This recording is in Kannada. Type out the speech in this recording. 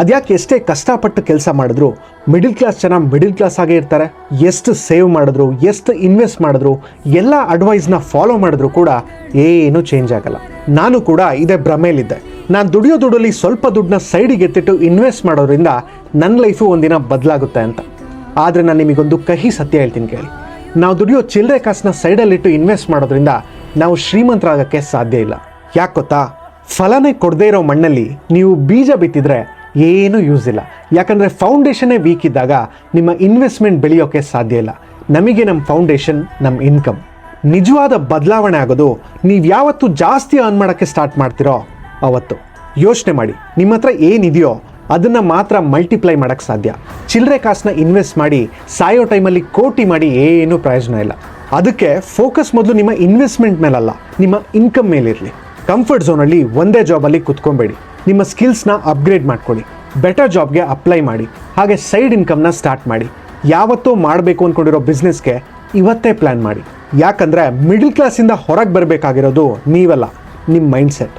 ಅದ್ಯಾಕೆ ಎಷ್ಟೇ ಕಷ್ಟಪಟ್ಟು ಕೆಲಸ ಮಾಡಿದ್ರು ಮಿಡಿಲ್ ಕ್ಲಾಸ್ ಜನ ಮಿಡಿಲ್ ಕ್ಲಾಸ್ ಆಗೇ ಇರ್ತಾರೆ. ಎಷ್ಟು ಸೇವ್ ಮಾಡಿದ್ರು, ಎಷ್ಟು ಇನ್ವೆಸ್ಟ್ ಮಾಡಿದ್ರು, ಎಲ್ಲ ಅಡ್ವೈಸ್ನ ಫಾಲೋ ಮಾಡಿದ್ರು ಕೂಡ ಏನೂ ಚೇಂಜ್ ಆಗಲ್ಲ. ನಾನು ಕೂಡ ಇದೇ ಭ್ರಮೇಲಿದ್ದೆ. ನಾನು ದುಡಿಯೋದುಡಲಿ ಸ್ವಲ್ಪ ದುಡ್ಡನ್ನ ಸೈಡಿಗೆ ಎತ್ತಿಟ್ಟು ಇನ್ವೆಸ್ಟ್ ಮಾಡೋದ್ರಿಂದ ನನ್ನ ಲೈಫು ಒಂದಿನ ಬದಲಾಗುತ್ತೆ ಅಂತ. ಆದರೆ ನಾನು ನಿಮಗೊಂದು ಕಹಿ ಸತ್ಯ ಹೇಳ್ತೀನಿ ಕೇಳಿ. ನಾವು ದುಡಿಯೋ ಚಿಲ್ಲರೆ ಕಾಸನ್ನ ಸೈಡಲ್ಲಿಟ್ಟು ಇನ್ವೆಸ್ಟ್ ಮಾಡೋದ್ರಿಂದ ನಾವು ಶ್ರೀಮಂತರಾಗೋಕ್ಕೆ ಸಾಧ್ಯ ಇಲ್ಲ. ಯಾಕೆ ಗೊತ್ತಾ? ಫಲನೇ ಕೊಡದೇ ಇರೋ ಮಣ್ಣಲ್ಲಿ ನೀವು ಬೀಜ ಬಿತ್ತಿದ್ರೆ ಏನೂ ಯೂಸ್ ಇಲ್ಲ. ಯಾಕಂದರೆ ಫೌಂಡೇಶನ್ನೇ ವೀಕ್ ಇದ್ದಾಗ ನಿಮ್ಮ ಇನ್ವೆಸ್ಟ್ಮೆಂಟ್ ಬೆಳೆಯೋಕ್ಕೆ ಸಾಧ್ಯ ಇಲ್ಲ. ನಮಗೆ ನಮ್ಮ ಫೌಂಡೇಶನ್ ನಮ್ಮ ಇನ್ಕಮ್. ನಿಜವಾದ ಬದಲಾವಣೆ ಆಗೋದು ನೀವು ಯಾವತ್ತು ಜಾಸ್ತಿ ಅರ್ನ್ ಮಾಡೋಕ್ಕೆ ಸ್ಟಾರ್ಟ್ ಮಾಡ್ತಿರೋ ಅವತ್ತು. ಯೋಚನೆ ಮಾಡಿ, ನಿಮ್ಮ ಹತ್ರ ಏನಿದೆಯೋ ಅದನ್ನು ಮಾತ್ರ ಮಲ್ಟಿಪ್ಲೈ ಮಾಡೋಕ್ಕೆ ಸಾಧ್ಯ. ಚಿಲ್ಲರೆ ಕಾಸನ್ನ ಇನ್ವೆಸ್ಟ್ ಮಾಡಿ ಸಾಯೋ ಟೈಮಲ್ಲಿ ಕೋಟಿ ಮಾಡಿ ಏನೂ ಪ್ರಯೋಜನ ಇಲ್ಲ. ಅದಕ್ಕೆ ಫೋಕಸ್ ಮೊದಲು ನಿಮ್ಮ ಇನ್ವೆಸ್ಟ್ಮೆಂಟ್ ಮೇಲಲ್ಲ, ನಿಮ್ಮ ಇನ್ಕಮ್ ಮೇಲಿರಲಿ. ಕಂಫರ್ಟ್ ಝೋನಲ್ಲಿ ಒಂದೇ ಜಾಬಲ್ಲಿ ಕುತ್ಕೊಬೇಡಿ. ನಿಮ್ಮ ಸ್ಕಿಲ್ಸ್ನ ಅಪ್ಗ್ರೇಡ್ ಮಾಡ್ಕೊಳ್ಳಿ, ಬೆಟರ್ ಜಾಬ್ಗೆ ಅಪ್ಲೈ ಮಾಡಿ, ಹಾಗೆ ಸೈಡ್ ಇನ್ಕಮ್ನ ಸ್ಟಾರ್ಟ್ ಮಾಡಿ. ಯಾವತ್ತೂ ಮಾಡಬೇಕು ಅಂದ್ಕೊಂಡಿರೋ ಬಿಸ್ನೆಸ್ಗೆ ಇವತ್ತೇ ಪ್ಲ್ಯಾನ್ ಮಾಡಿ. ಯಾಕಂದರೆ ಮಿಡಲ್ ಕ್ಲಾಸಿಂದ ಹೊರಗೆ ಬರಬೇಕಾಗಿರೋದು ನೀವಲ್ಲ, ನಿಮ್ಮ ಮೈಂಡ್ಸೆಟ್.